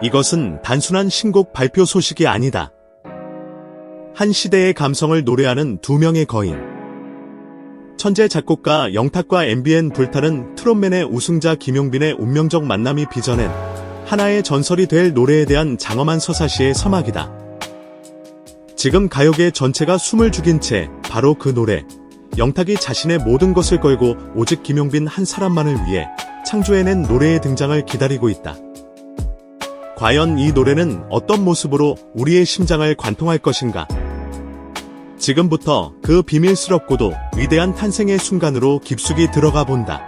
이것은 단순한 신곡 발표 소식이 아니다. 한 시대의 감성을 노래하는 두 명의 거인. 천재 작곡가 영탁과 MBN 불타는 트롯맨의 우승자 김용빈의 운명적 만남이 빚어낸 하나의 전설이 될 노래에 대한 장엄한 서사시의 서막이다. 지금 가요계 전체가 숨을 죽인 채 바로 그 노래, 영탁이 자신의 모든 것을 걸고 오직 김용빈 한 사람만을 위해 창조해낸 노래의 등장을 기다리고 있다. 과연 이 노래는 어떤 모습으로 우리의 심장을 관통할 것인가? 지금부터 그 비밀스럽고도 위대한 탄생의 순간으로 깊숙이 들어가 본다.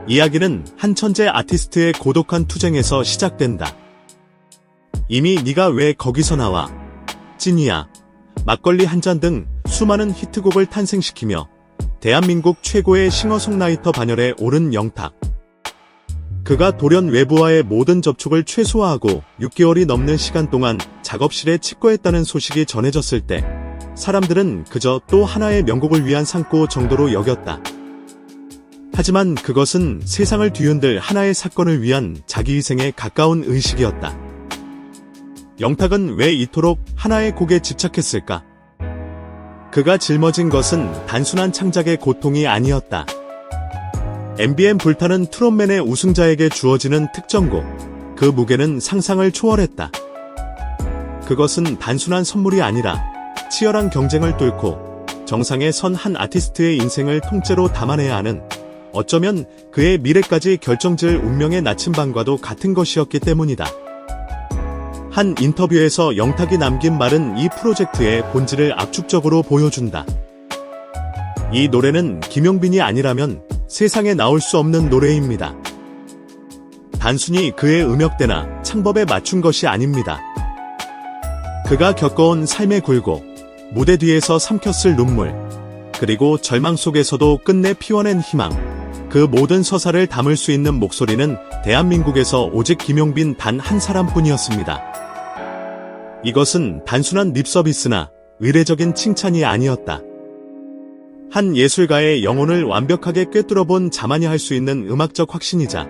이야기는 한 천재 아티스트의 고독한 투쟁에서 시작된다. 이미 네가 왜 거기서 나와? 찐이야. 막걸리 한 잔 등 수많은 히트곡을 탄생시키며 대한민국 최고의 싱어송라이터 반열에 오른 영탁. 그가 돌연 외부와의 모든 접촉을 최소화하고 6개월이 넘는 시간 동안 작업실에 치과했다는 소식이 전해졌을 때 사람들은 그저 또 하나의 명곡을 위한 상고 정도로 여겼다. 하지만 그것은 세상을 뒤흔들 하나의 사건을 위한 자기희생에 가까운 의식이었다. 영탁은 왜 이토록 하나의 곡에 집착했을까? 그가 짊어진 것은 단순한 창작의 고통이 아니었다. MBN 불타는 트롯맨의 우승자에게 주어지는 특정곡, 그 무게는 상상을 초월했다. 그것은 단순한 선물이 아니라 치열한 경쟁을 뚫고 정상에 선 한 아티스트의 인생을 통째로 담아내야 하는, 어쩌면 그의 미래까지 결정지을 운명의 나침반과도 같은 것이었기 때문이다. 한 인터뷰에서 영탁이 남긴 말은 이 프로젝트의 본질을 압축적으로 보여준다. 이 노래는 김용빈이 아니라면 세상에 나올 수 없는 노래입니다. 단순히 그의 음역대나 창법에 맞춘 것이 아닙니다. 그가 겪어온 삶의 굴곡, 무대 뒤에서 삼켰을 눈물, 그리고 절망 속에서도 끝내 피워낸 희망, 그 모든 서사를 담을 수 있는 목소리는 대한민국에서 오직 김용빈 단 한 사람뿐이었습니다. 이것은 단순한 립서비스나 의례적인 칭찬이 아니었다. 한 예술가의 영혼을 완벽하게 꿰뚫어본 자만이 할 수 있는 음악적 확신이자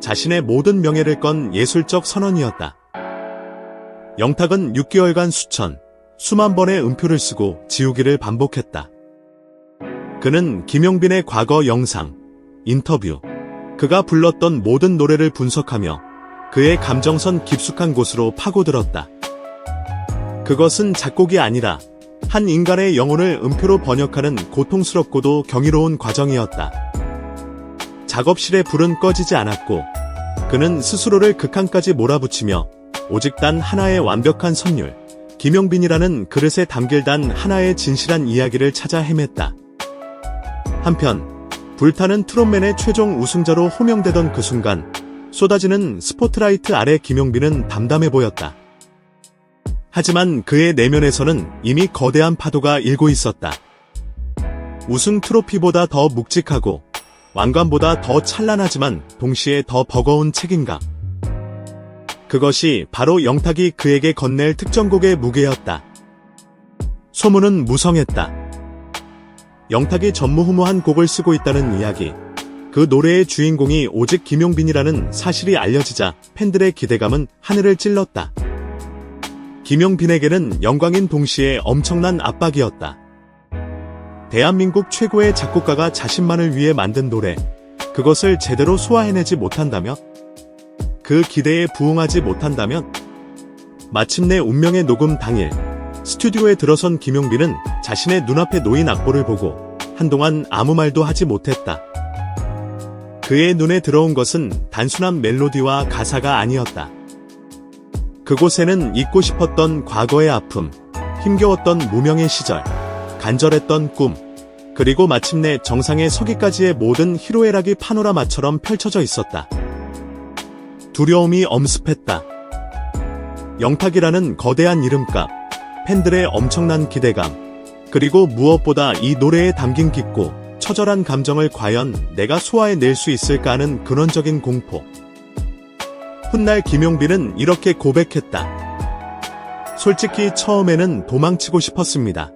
자신의 모든 명예를 건 예술적 선언이었다. 영탁은 6개월간 수만 번의 음표를 쓰고 지우기를 반복했다. 그는 김용빈의 과거 영상, 인터뷰, 그가 불렀던 모든 노래를 분석하며 그의 감정선 깊숙한 곳으로 파고들었다. 그것은 작곡이 아니라 한 인간의 영혼을 음표로 번역하는 고통스럽고도 경이로운 과정이었다. 작업실의 불은 꺼지지 않았고 그는 스스로를 극한까지 몰아붙이며 오직 단 하나의 완벽한 선율, 김용빈이라는 그릇에 담길 단 하나의 진실한 이야기를 찾아 헤맸다. 한편 불타는 트롯맨의 최종 우승자로 호명되던 그 순간 쏟아지는 스포트라이트 아래 김용빈은 담담해 보였다. 하지만 그의 내면에서는 이미 거대한 파도가 일고 있었다. 우승 트로피보다 더 묵직하고 왕관보다 더 찬란하지만 동시에 더 버거운 책임감. 그것이 바로 영탁이 그에게 건넬 특정곡의 무게였다. 소문은 무성했다. 영탁이 전무후무한 곡을 쓰고 있다는 이야기, 그 노래의 주인공이 오직 김용빈이라는 사실이 알려지자 팬들의 기대감은 하늘을 찔렀다. 김용빈에게는 영광인 동시에 엄청난 압박이었다. 대한민국 최고의 작곡가가 자신만을 위해 만든 노래, 그것을 제대로 소화해내지 못한다면? 그 기대에 부응하지 못한다면? 마침내 운명의 녹음 당일, 스튜디오에 들어선 김용빈은 자신의 눈앞에 놓인 악보를 보고 한동안 아무 말도 하지 못했다. 그의 눈에 들어온 것은 단순한 멜로디와 가사가 아니었다. 그곳에는 잊고 싶었던 과거의 아픔, 힘겨웠던 무명의 시절, 간절했던 꿈, 그리고 마침내 정상에 서기까지의 모든 희로애락이 파노라마처럼 펼쳐져 있었다. 두려움이 엄습했다. 영탁이라는 거대한 이름값, 팬들의 엄청난 기대감, 그리고 무엇보다 이 노래에 담긴 깊고 처절한 감정을 과연 내가 소화해낼 수 있을까 하는 근원적인 공포. 훗날 김용빈은 이렇게 고백했다. 솔직히 처음에는 도망치고 싶었습니다.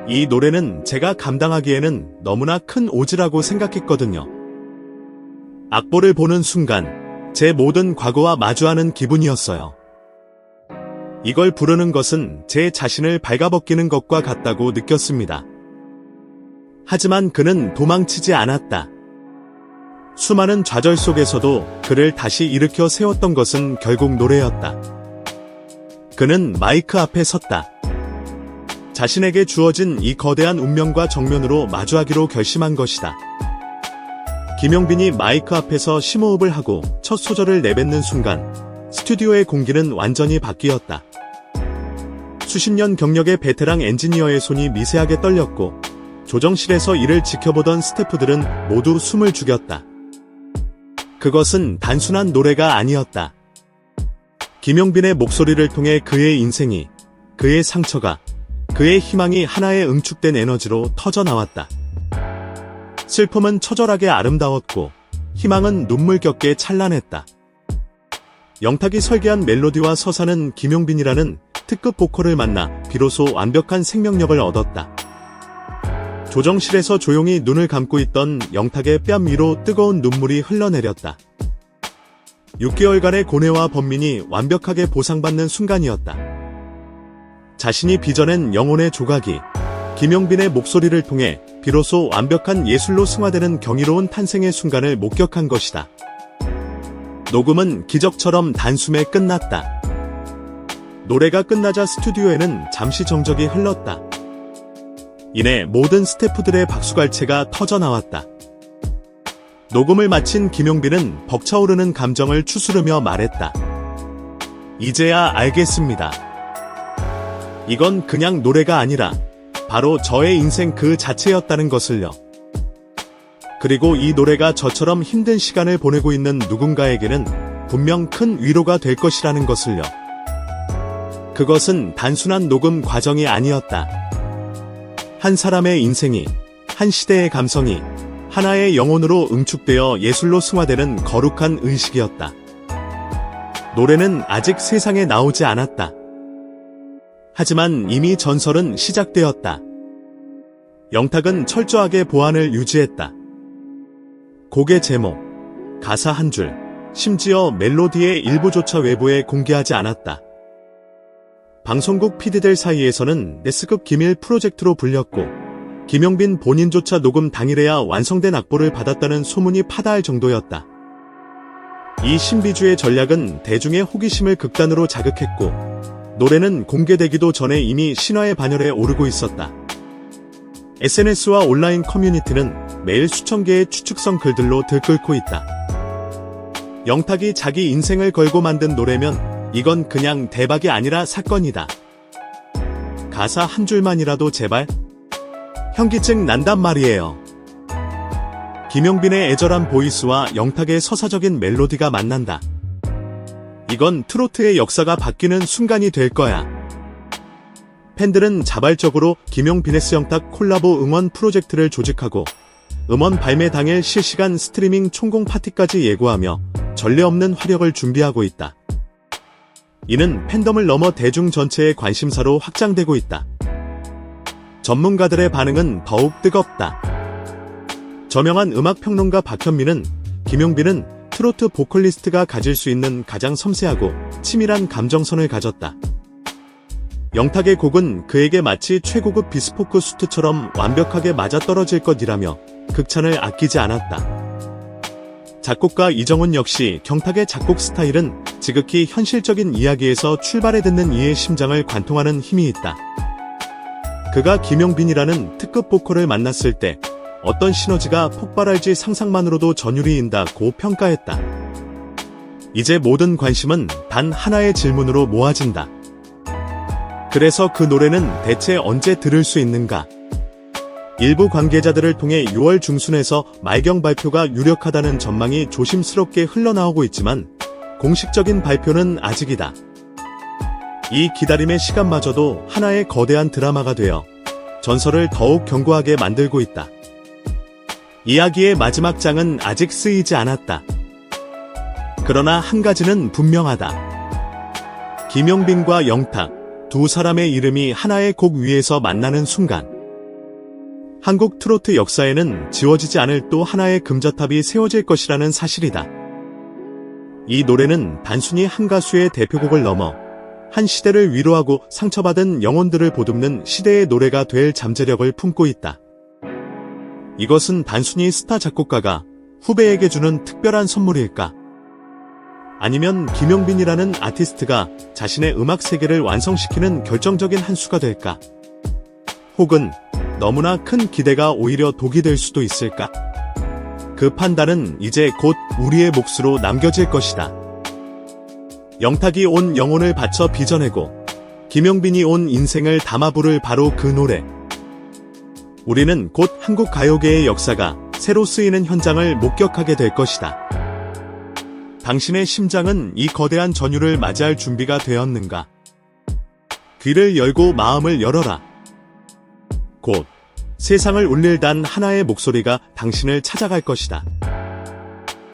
이 노래는 제가 감당하기에는 너무나 큰 오지라고 생각했거든요. 악보를 보는 순간 제 모든 과거와 마주하는 기분이었어요. 이걸 부르는 것은 제 자신을 발가벗기는 것과 같다고 느꼈습니다. 하지만 그는 도망치지 않았다. 수많은 좌절 속에서도 그를 다시 일으켜 세웠던 것은 결국 노래였다. 그는 마이크 앞에 섰다. 자신에게 주어진 이 거대한 운명과 정면으로 마주하기로 결심한 것이다. 김용빈이 마이크 앞에서 심호흡을 하고 첫 소절을 내뱉는 순간 스튜디오의 공기는 완전히 바뀌었다. 수십 년 경력의 베테랑 엔지니어의 손이 미세하게 떨렸고 조정실에서 이를 지켜보던 스태프들은 모두 숨을 죽였다. 그것은 단순한 노래가 아니었다. 김용빈의 목소리를 통해 그의 인생이, 그의 상처가, 그의 희망이 하나의 응축된 에너지로 터져나왔다. 슬픔은 처절하게 아름다웠고 희망은 눈물겹게 찬란했다. 영탁이 설계한 멜로디와 서사는 김용빈이라는 특급 보컬을 만나 비로소 완벽한 생명력을 얻었다. 조정실에서 조용히 눈을 감고 있던 영탁의 뺨 위로 뜨거운 눈물이 흘러내렸다. 6개월간의 고뇌와 번민이 완벽하게 보상받는 순간이었다. 자신이 빚어낸 영혼의 조각이 김용빈의 목소리를 통해 비로소 완벽한 예술로 승화되는 경이로운 탄생의 순간을 목격한 것이다. 녹음은 기적처럼 단숨에 끝났다. 노래가 끝나자 스튜디오에는 잠시 정적이 흘렀다. 이내 모든 스태프들의 박수갈채가 터져나왔다. 녹음을 마친 김용빈은 벅차오르는 감정을 추스르며 말했다. 이제야 알겠습니다. 이건 그냥 노래가 아니라 바로 저의 인생 그 자체였다는 것을요. 그리고 이 노래가 저처럼 힘든 시간을 보내고 있는 누군가에게는 분명 큰 위로가 될 것이라는 것을요. 그것은 단순한 녹음 과정이 아니었다. 한 사람의 인생이, 한 시대의 감성이 하나의 영혼으로 응축되어 예술로 승화되는 거룩한 의식이었다. 노래는 아직 세상에 나오지 않았다. 하지만 이미 전설은 시작되었다. 영탁은 철저하게 보안을 유지했다. 곡의 제목, 가사 한 줄, 심지어 멜로디의 일부조차 외부에 공개하지 않았다. 방송국 PD들 사이에서는 S급 기밀 프로젝트로 불렸고 김용빈 본인조차 녹음 당일에야 완성된 악보를 받았다는 소문이 파다할 정도였다. 이 신비주의 전략은 대중의 호기심을 극단으로 자극했고 노래는 공개되기도 전에 이미 신화의 반열에 오르고 있었다. SNS와 온라인 커뮤니티는 매일 수천 개의 추측성 글들로 들끓고 있다. 영탁이 자기 인생을 걸고 만든 노래면 이건 그냥 대박이 아니라 사건이다. 가사 한 줄만이라도 제발? 현기증 난단 말이에요. 김용빈의 애절한 보이스와 영탁의 서사적인 멜로디가 만난다. 이건 트로트의 역사가 바뀌는 순간이 될 거야. 팬들은 자발적으로 김용빈 S 영탁 콜라보 응원 프로젝트를 조직하고 음원 발매 당일 실시간 스트리밍 총공 파티까지 예고하며 전례 없는 화력을 준비하고 있다. 이는 팬덤을 넘어 대중 전체의 관심사로 확장되고 있다. 전문가들의 반응은 더욱 뜨겁다. 저명한 음악평론가 박현민은 김용빈은 트로트 보컬리스트가 가질 수 있는 가장 섬세하고 치밀한 감정선을 가졌다. 영탁의 곡은 그에게 마치 최고급 비스포크 수트처럼 완벽하게 맞아떨어질 것이라며 극찬을 아끼지 않았다. 작곡가 이정훈 역시 경탁의 작곡 스타일은 지극히 현실적인 이야기에서 출발해 듣는 이의 심장을 관통하는 힘이 있다. 그가 김용빈이라는 특급 보컬을 만났을 때 어떤 시너지가 폭발할지 상상만으로도 전율이인다고 평가했다. 이제 모든 관심은 단 하나의 질문으로 모아진다. 그래서 그 노래는 대체 언제 들을 수 있는가? 일부 관계자들을 통해 6월 중순에서 말경 발표가 유력하다는 전망이 조심스럽게 흘러나오고 있지만 공식적인 발표는 아직이다. 이 기다림의 시간마저도 하나의 거대한 드라마가 되어 전설을 더욱 견고하게 만들고 있다. 이야기의 마지막 장은 아직 쓰이지 않았다. 그러나 한 가지는 분명하다. 김용빈과 영탁, 두 사람의 이름이 하나의 곡 위에서 만나는 순간 한국 트로트 역사에는 지워지지 않을 또 하나의 금자탑이 세워질 것이라는 사실이다. 이 노래는 단순히 한 가수의 대표곡을 넘어 한 시대를 위로하고 상처받은 영혼들을 보듬는 시대의 노래가 될 잠재력을 품고 있다. 이것은 단순히 스타 작곡가가 후배에게 주는 특별한 선물일까? 아니면 김용빈이라는 아티스트가 자신의 음악 세계를 완성시키는 결정적인 한 수가 될까? 혹은 너무나 큰 기대가 오히려 독이 될 수도 있을까? 그 판단은 이제 곧 우리의 몫으로 남겨질 것이다. 영탁이 온 영혼을 바쳐 빚어내고 김용빈이 온 인생을 담아 부를 바로 그 노래. 우리는 곧 한국 가요계의 역사가 새로 쓰이는 현장을 목격하게 될 것이다. 당신의 심장은 이 거대한 전율을 맞이할 준비가 되었는가? 귀를 열고 마음을 열어라. 곧 세상을 울릴 단 하나의 목소리가 당신을 찾아갈 것이다.